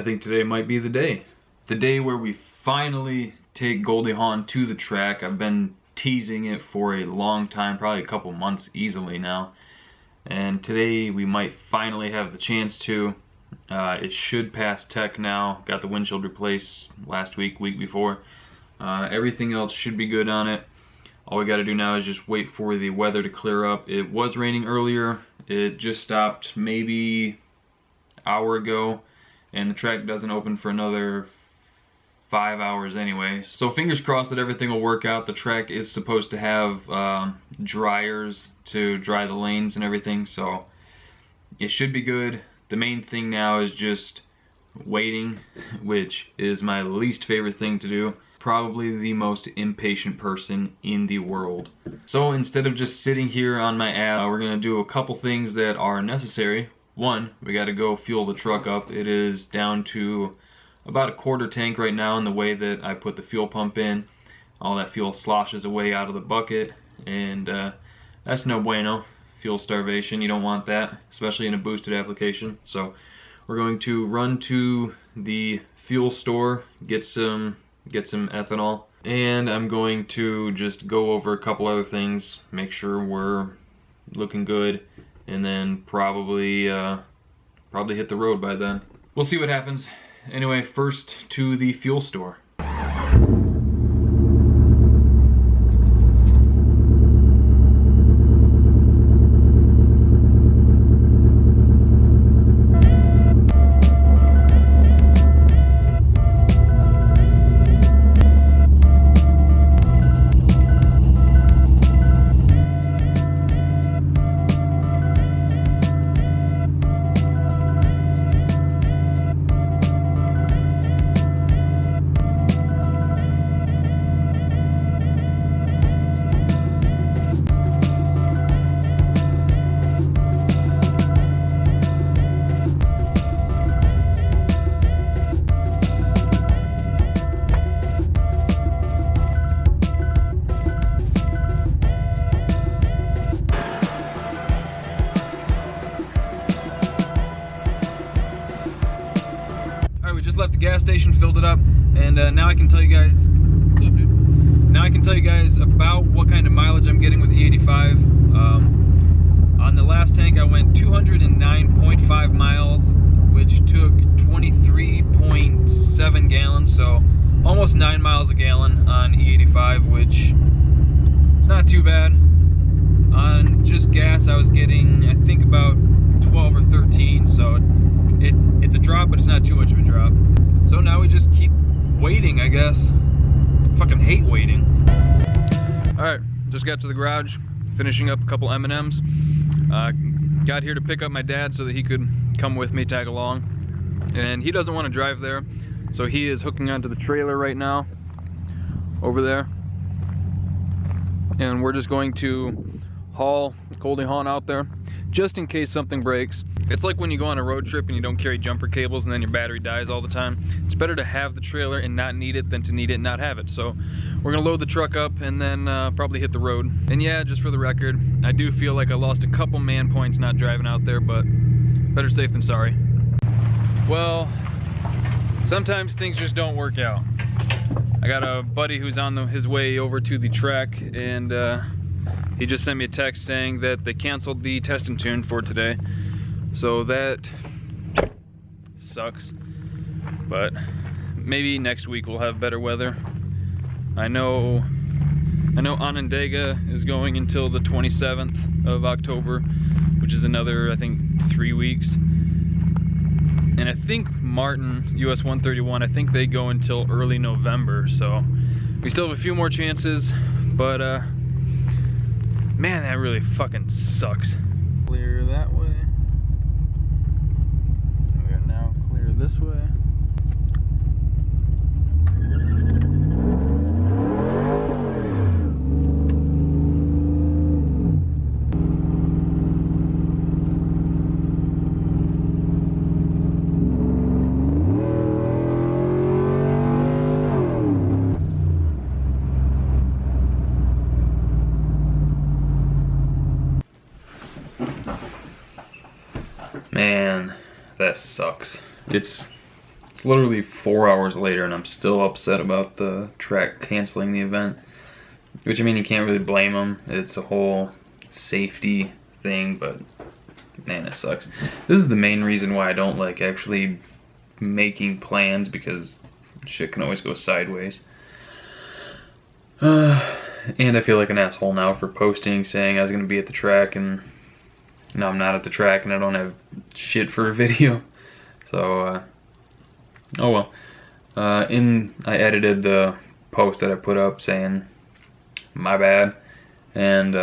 I think today might be the day. The day where we finally take Goldie Hawn to the track. I've been teasing it for a long time, probably a couple months easily now. And today we might finally have the chance to. It should pass tech now. Got the windshield replaced last week before. Everything else should be good on it. All we got to do now is just wait for the weather to clear up. It was raining earlier. It just stopped maybe an hour ago, and the track doesn't open for another 5 hours anyway. So fingers crossed that everything will work out. The track is supposed to have dryers to dry the lanes and everything, so it should be good. The main thing now is just waiting, which is my least favorite thing to do. Probably the most impatient person in the world. So instead of just sitting here on my ass, we're gonna do a couple things that are necessary. One, we gotta go fuel the truck up. It is down to about a quarter tank right now in the way that I put the fuel pump in. All that fuel sloshes away out of the bucket, and that's no bueno. Fuel starvation, you don't want that, especially in a boosted application. So we're going to run to the fuel store, get some ethanol, and I'm going to just go over a couple other things, make sure we're looking good, and then probably hit the road by then. We'll see what happens. Anyway, first to the fuel store. Left the gas station, filled it up, and now I can tell you guys, what's up, dude? Now I can tell you guys about what kind of mileage I'm getting with the 85. On the last tank I went 209.5 miles, which took 23.7 gallons, so almost 9 miles a gallon on E85, which is not too bad. On just gas I was getting, I think, about 12 or 13, so it's a drop, but it's not too much of a drop. So now we just keep waiting, I guess. Fucking hate waiting. Alright, just got to the garage, finishing up a couple M&Ms. Got here to pick up my dad so that he could come with me, tag along. And he doesn't want to drive there, so he is hooking onto the trailer right now, over there. And we're just going to haul Goldie Hawn out there, just in case something breaks. It's like when you go on a road trip and you don't carry jumper cables and then your battery dies all the time. It's better to have the trailer and not need it than to need it and not have it. So we're gonna load the truck up and then probably hit the road. And yeah, just for the record, I do feel like I lost a couple man points not driving out there, but better safe than sorry. Well, sometimes things just don't work out. I got a buddy who's on his way over to the track, and he just sent me a text saying that they canceled the test and tune for today. So that sucks, but maybe next week we'll have better weather. I know Onondaga is going until the 27th of October, which is another, I think, 3 weeks. And I think Martin, US 131, I think they go until early November, so we still have a few more chances, but man, that really fucking sucks. Clear that way. We are now clear this way. Man, that sucks. It's It's literally 4 hours later and I'm still upset about the track canceling the event. Which, I mean, you can't really blame them. It's a whole safety thing, but man, it sucks. This is the main reason why I don't like actually making plans, because shit can always go sideways. And I feel like an asshole now for posting saying I was going to be at the track, and now I'm not at the track and I don't have shit for a video. So, oh well. I edited the post that I put up saying my bad, and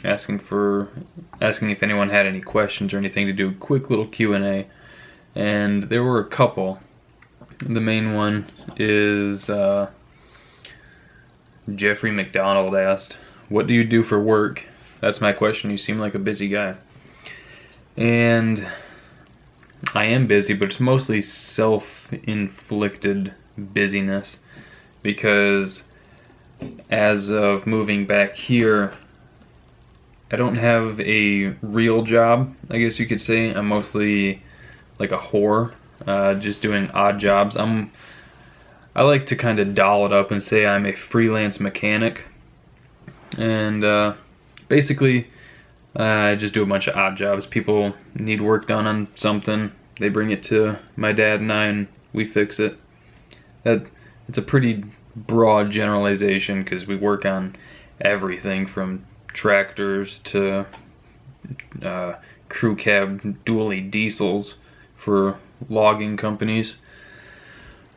asking if anyone had any questions or anything, to do a quick little Q&A, and there were a couple. The main one is Jeffrey McDonald asked, "What do you do for work?" That's my question. You seem like a busy guy. And I am busy, but it's mostly self-inflicted busyness, because as of moving back here, I don't have a real job, I guess you could say. I'm mostly like a whore, just doing odd jobs. I like to kind of doll it up and say I'm a freelance mechanic, and basically I just do a bunch of odd jobs. People need work done on something, they bring it to my dad and I, and we fix it. It's a pretty broad generalization, because we work on everything from tractors to crew cab dually diesels for logging companies.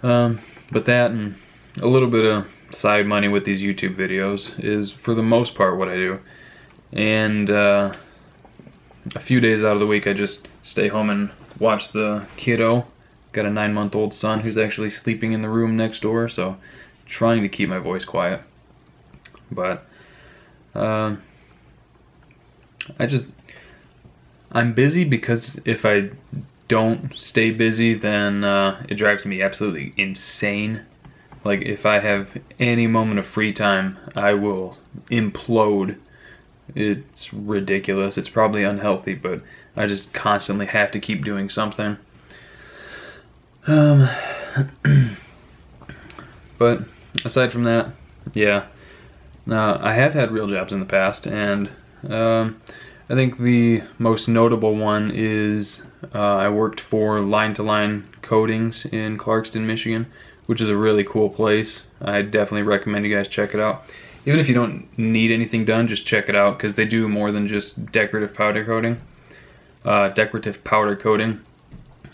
But that and a little bit of side money with these YouTube videos is for the most part what I do. And a few days out of the week I just stay home and watch the kiddo. Got a 9-month-old son who's actually sleeping in the room next door, so trying to keep my voice quiet. But I'm busy because if I don't stay busy, then it drives me absolutely insane. Like, if I have any moment of free time, I will implode. It's ridiculous. It's probably unhealthy, but I just constantly have to keep doing something. But aside from that, yeah. I have had real jobs in the past, and I think the most notable one is I worked for Line-to-Line Coatings in Clarkston, Michigan, which is a really cool place. I definitely recommend you guys check it out. Even if you don't need anything done, just check it out, because they do more than just decorative powder coating.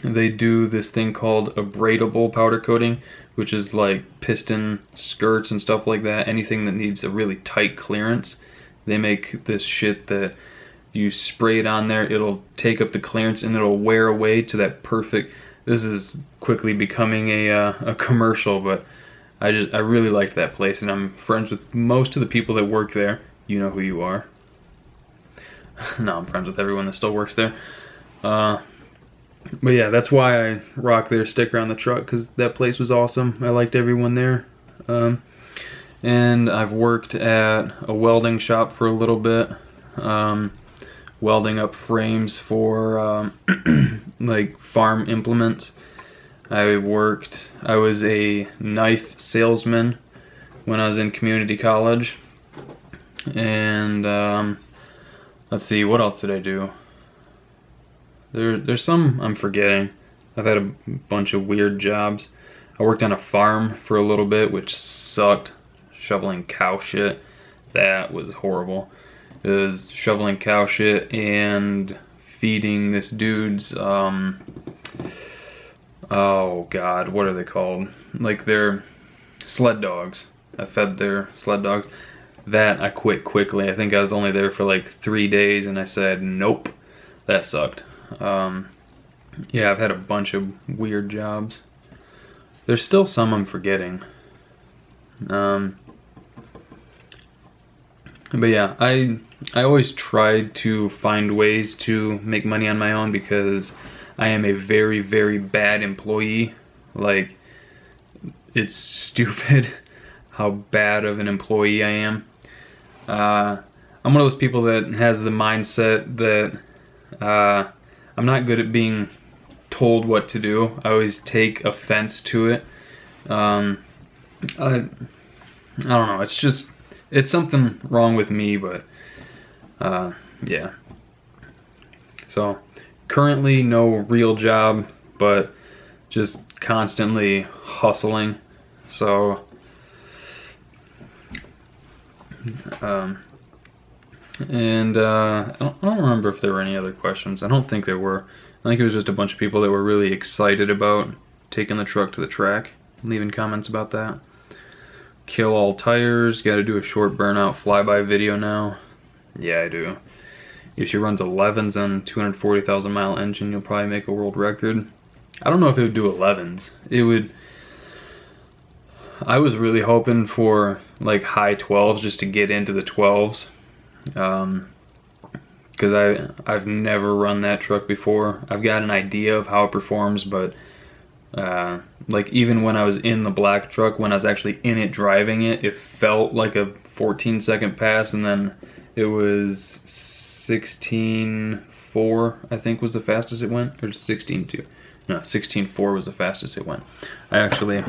They do this thing called abradable powder coating, which is like piston skirts and stuff like that. Anything that needs a really tight clearance. They make this shit that you spray it on there, it'll take up the clearance and it'll wear away to that perfect. This is quickly becoming a commercial, but I really liked that place, and I'm friends with most of the people that work there. You know who you are. No, I'm friends with everyone that still works there. But yeah, that's why I rock their sticker on the truck, because that place was awesome. I liked everyone there. And I've worked at a welding shop for a little bit, welding up frames for like farm implements. I was a knife salesman when I was in community college. And let's see, what else did I do? There's some I'm forgetting. I've had a bunch of weird jobs. I worked on a farm for a little bit, which sucked. Shoveling cow shit. That was horrible. It was shoveling cow shit and feeding this dude's oh god, what are they called? Like, they're sled dogs. I fed their sled dogs. That I quit quickly. I think I was only there for like 3 days and I said nope. That sucked. Yeah, I've had a bunch of weird jobs. There's still some I'm forgetting. But yeah, I always try to find ways to make money on my own, because I am a very, very bad employee. Like, it's stupid how bad of an employee I am. I'm one of those people that has the mindset that I'm not good at being told what to do. I always take offense to it. I don't know, it's something wrong with me, but yeah. So currently no real job, but just constantly hustling. So I don't remember if there were any other questions. I don't think there were. I think it was just a bunch of people that were really excited about taking the truck to the track, leaving comments about that. Kill all tires, gotta do a short burnout flyby video now. Yeah, I do. If she runs 11s on 240,000 mile engine, you'll probably make a world record. I don't know if it would do 11s. It would. I was really hoping for like high 12s just to get into the 12s. Because I've never run that truck before. I've got an idea of how it performs, but like even when I was in the black truck, when I was actually in it driving it, it felt like a 14-second pass, and then it was 16.4 I think was the fastest it went, or 16.2. No, 16.4 was the fastest it went. I actually,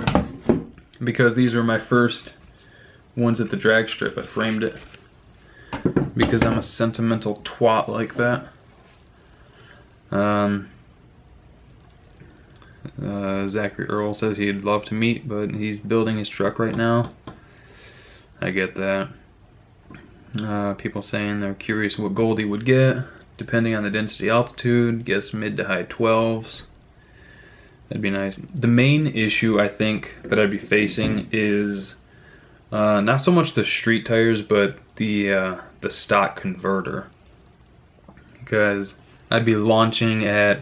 because these were my first ones at the drag strip, I framed it because I'm a sentimental twat like that. Zachary Earl says he'd love to meet, but he's building his truck right now. I get that. People saying they're curious what Goldie would get, depending on the density altitude. Guess mid to high 12s. That'd be nice. The main issue I think that I'd be facing is not so much the street tires, but the stock converter, because I'd be launching at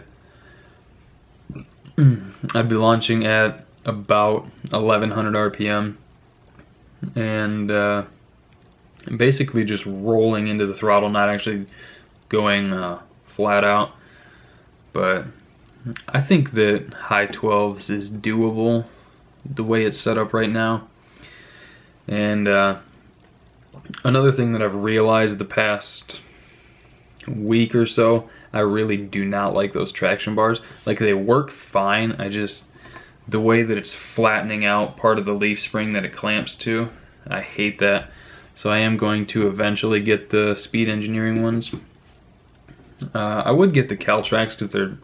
about 1100 RPM, and basically just rolling into the throttle, not actually going flat out. But I think that high 12s is doable the way it's set up right now. And another thing that I've realized the past week or so, I really do not like those traction bars. Like, they work fine, the way that it's flattening out part of the leaf spring that it clamps to, I hate that. So I am going to eventually get the Speed Engineering ones. I would get the Caltrax because they're,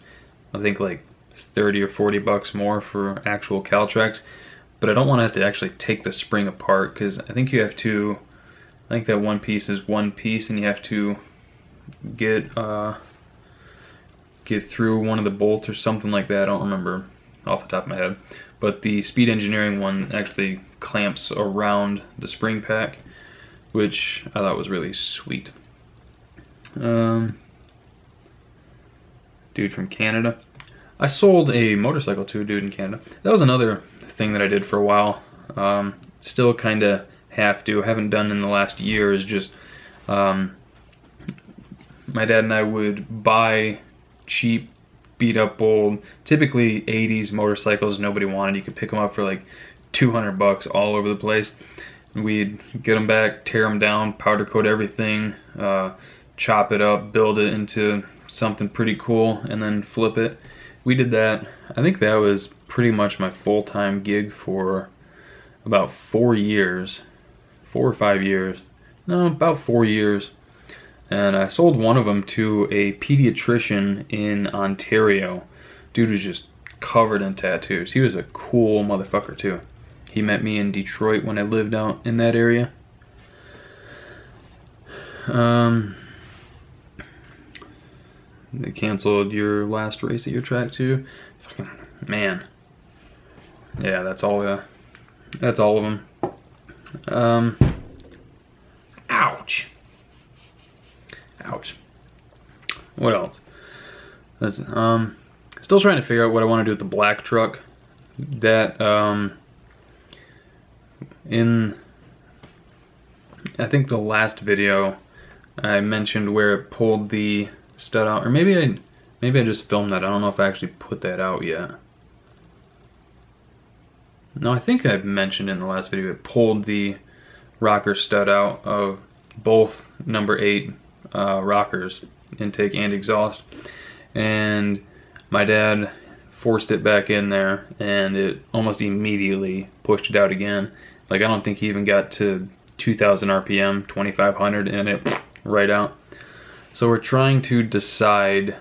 I think, like 30 or 40 bucks more for actual Caltrax. But I don't want to have to actually take the spring apart, because I think you have to, I think that one piece is one piece, and you have to get through one of the bolts or something like that. I don't remember off the top of my head. But the Speed Engineering one actually clamps around the spring pack, which I thought was really sweet. Dude from Canada. I sold a motorcycle to a dude in Canada. That was another thing that I did for a while. Still kind of have to. Haven't done in the last year. Is just my dad and I would buy cheap, beat up old, typically 80s motorcycles nobody wanted. You could pick them up for like 200 bucks all over the place. We'd get them back, tear them down, powder coat everything, chop it up, build it into something pretty cool, and then flip it. We did that. I think that was pretty much my full-time gig for about 4 years. 4 or 5 years. No, about 4 years. And I sold one of them to a pediatrician in Ontario. Dude was just covered in tattoos. He was a cool motherfucker too. He met me in Detroit when I lived out in that area. They canceled your last race at your track too. Fucking man. Yeah, that's all of them. Ouch. Ouch. What else? That's, still trying to figure out what I want to do with the black truck. That I think the last video I mentioned where it pulled the stud out, or maybe I just filmed that. I don't know if I actually put that out yet. No, I think I've mentioned in the last video it pulled the rocker stud out of both number 8 rockers, intake and exhaust. And my dad forced it back in there, and it almost immediately pushed it out again. Like, I don't think he even got to 2,000 RPM, 2,500, and it right out. So we're trying to decide,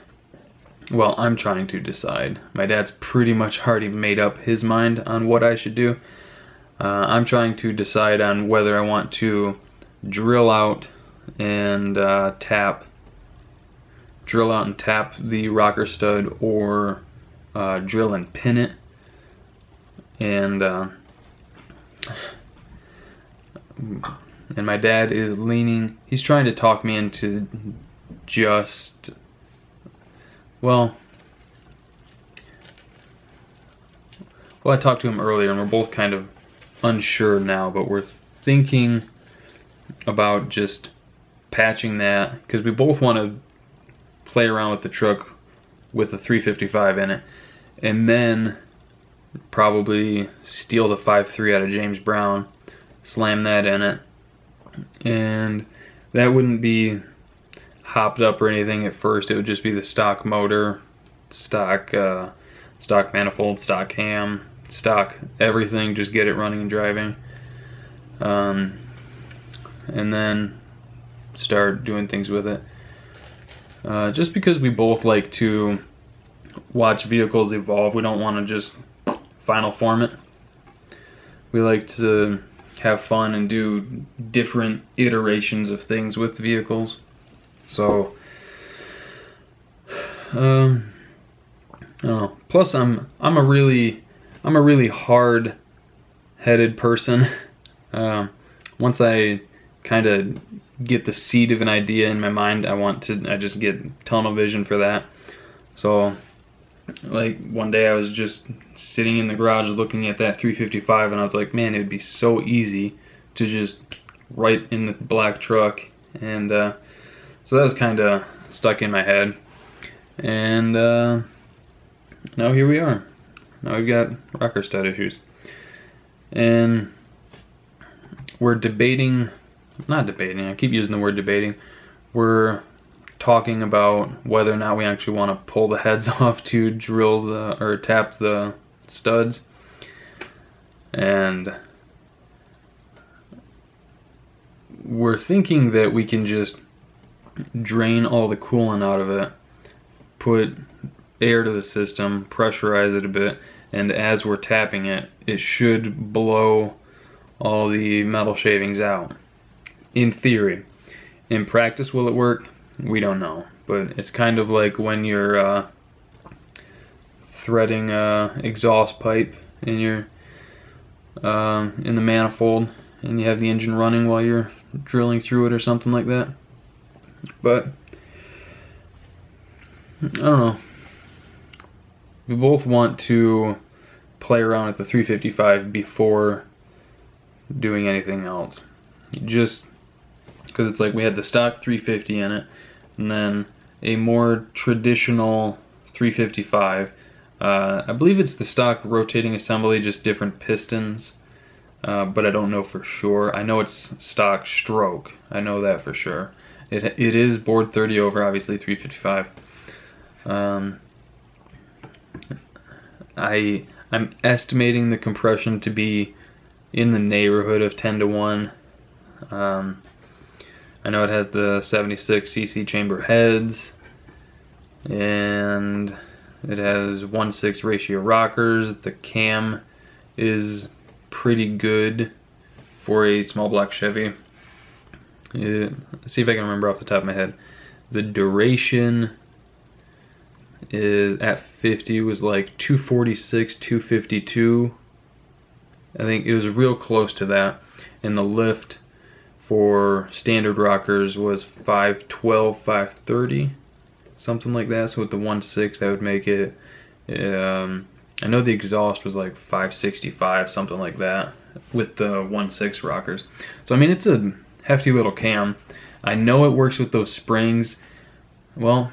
well, I'm trying to decide. My dad's pretty much already made up his mind on what I should do. I'm trying to decide on whether I want to drill out and tap the rocker stud, or drill and pin it. And my dad is leaning, he's trying to talk me into just, well, I talked to him earlier and we're both kind of unsure now, but we're thinking about just patching that, because we both want to play around with the truck with a 355 in it, and then probably steal the 5.3 out of James Brown, slam that in it, and that wouldn't be hopped up or anything at first. It would just be the stock motor, stock manifold, stock cam, stock everything, just get it running and driving, and then start doing things with it. Just because we both like to watch vehicles evolve, we don't want to just final form it. We like to have fun and do different iterations of things with vehicles. So, I don't know. Plus, I'm a really hard-headed person. Once I kind of get the seed of an idea in my mind, I just get tunnel vision for that. So, like, one day I was just sitting in the garage looking at that 355, and I was like, man, it would be so easy to just write in the black truck. And so that was kind of stuck in my head. And now here we are. Now we've got rocker stud issues. And we're not debating, I keep using the word debating. We're talking about whether or not we actually want to pull the heads off to drill or tap the studs. And we're thinking that we can just drain all the coolant out of it, put air to the system, pressurize it a bit, and as we're tapping it, it should blow all the metal shavings out. In theory. In practice, will it work? We don't know. But it's kind of like when you're threading exhaust pipe in your in the manifold, and you have the engine running while you're drilling through it or something like that. But I don't know. We both want to play around with the 355 before doing anything else. Just because it's like we had the stock 350 in it, and then a more traditional 355. I believe it's the stock rotating assembly, just different pistons, but I don't know for sure. I know it's stock stroke. I know that for sure. It is bored 30 over, obviously 355. I'm estimating the compression to be in the neighborhood of 10 to 1. I know it has the 76 cc chamber heads, and it has 1:6 ratio rockers. The cam is pretty good for a small block Chevy. Let's see if I can remember off the top of my head. The duration is at 50 was like 246, 252. I think it was real close to that. And the lift for standard rockers was 512, 530, something like that. So with the 1.6, that would make it, I know the exhaust was like 565, something like that, with the 1.6 rockers. So I mean, it's a hefty little cam. I know it works with those springs. Well,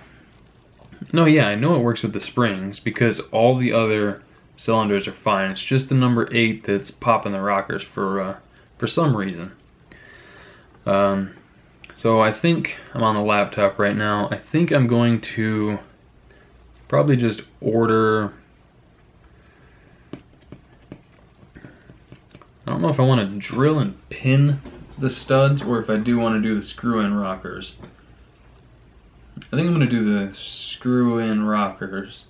no, yeah, I know it works with the springs because all the other cylinders are fine. It's just the number 8 that's popping the rockers for some reason. So I think I'm on the laptop right now. I think I'm going to probably just order don't know if I want to drill and pin the studs or if I do want to do the screw-in rockers. I think I'm going to do the screw-in rockers.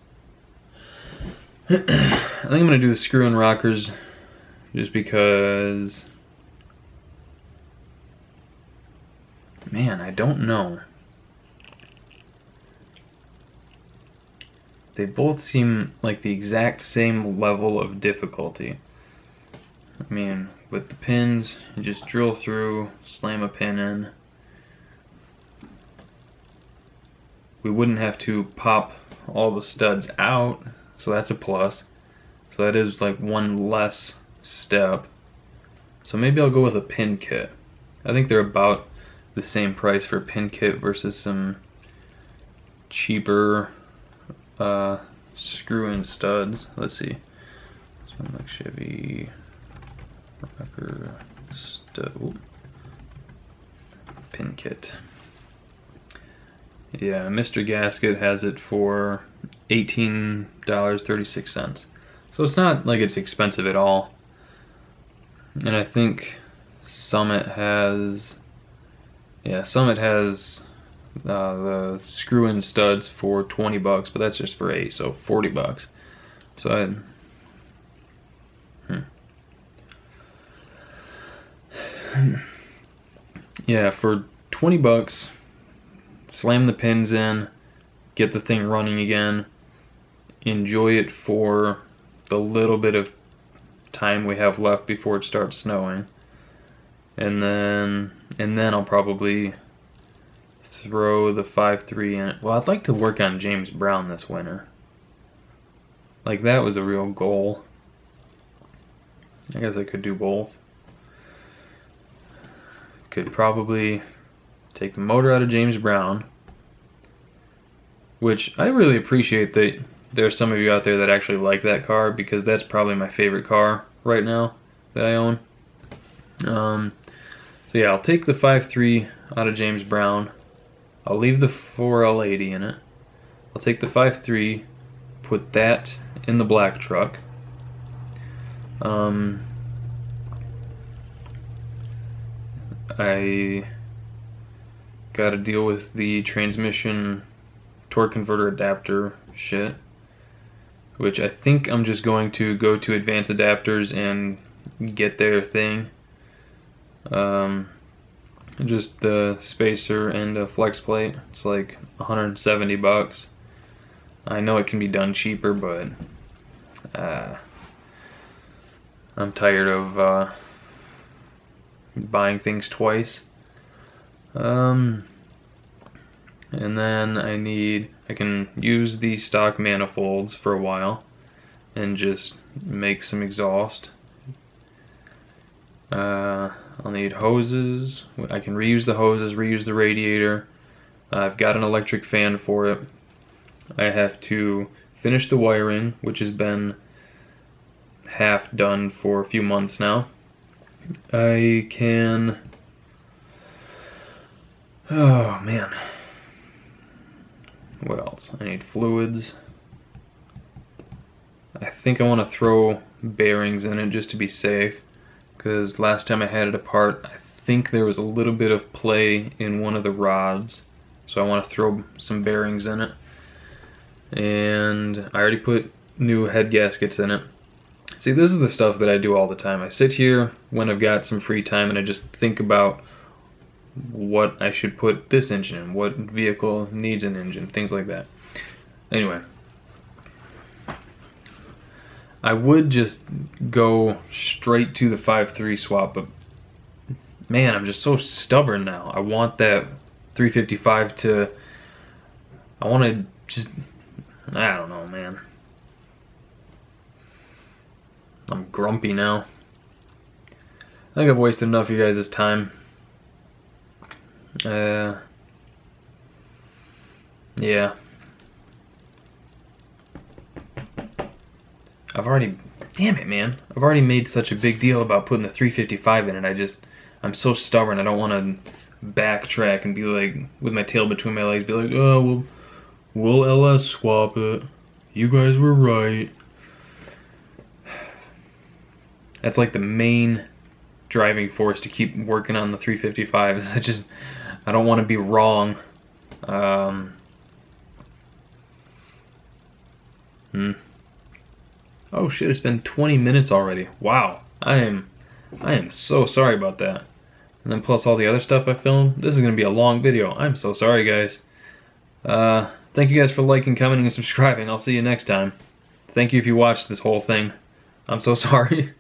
I think I'm going to do the screw-in rockers just because, man, I don't know. They both seem like the exact same level of difficulty. I mean, with the pins, you just drill through, slam a pin in. We wouldn't have to pop all the studs out, so that's a plus. So that is like one less step. So maybe I'll go with a pin kit. I think they're about the same price for a pin kit versus some cheaper screw-in studs. Let's see. This one like Chevy rocker stud. Pin kit. Yeah, Mr. Gasket has it for $18.36. So it's not like it's expensive at all. And I think Summit has, yeah, Summit has the screw-in studs for 20 bucks, but that's just for 8, so 40 bucks. So yeah, for 20 bucks, slam the pins in, get the thing running again, enjoy it for the little bit of time we have left before it starts snowing, and then I'll probably throw the 5.3 in it. Well, I'd like to work on James Brown this winter. Like, that was a real goal. I guess I could do both. Could probably take the motor out of James Brown, which I really appreciate that there's some of you out there that actually like that car, because that's probably my favorite car right now that I own. So yeah, I'll take the 5.3 out of James Brown. I'll leave the 4L80 in it. I'll take the 5.3, put that in the black truck. I gotta deal with the transmission torque converter adapter shit, which I think I'm just going to go to Advanced Adapters and get their thing. Just the spacer and a flex plate. It's like 170 bucks. I know it can be done cheaper, but I'm tired of buying things twice. And then I can use these stock manifolds for a while and just make some exhaust. I'll need hoses. I can reuse the hoses, reuse the radiator. I've got an electric fan for it. I have to finish the wiring, which has been half done for a few months now. I can... Oh man. What else? I need fluids. I think I want to throw bearings in it just to be safe, because last time I had it apart, I think there was a little bit of play in one of the rods, so I want to throw some bearings in it. And I already put new head gaskets in it. See, this is the stuff that I do all the time. I sit here when I've got some free time and I just think about what I should put this engine in, what vehicle needs an engine, things like that. Anyway, I would just go straight to the 5.3 swap, but man, I'm just so stubborn now. I want that 355 to, I want to just, I don't know, man. I'm grumpy now. I think I've wasted enough of you guys' time. Yeah. Damn it, man. I've already made such a big deal about putting the 355 in it. I'm so stubborn. I don't want to backtrack and be like, with my tail between my legs, be like, oh, we'll LS swap it. You guys were right. That's like the main driving force to keep working on the 355. I don't want to be wrong. Oh shit, it's been 20 minutes already. Wow. I am so sorry about that. And then plus all the other stuff I filmed. This is going to be a long video. I'm so sorry, guys. Thank you guys for liking, commenting, and subscribing. I'll see you next time. Thank you if you watched this whole thing. I'm so sorry.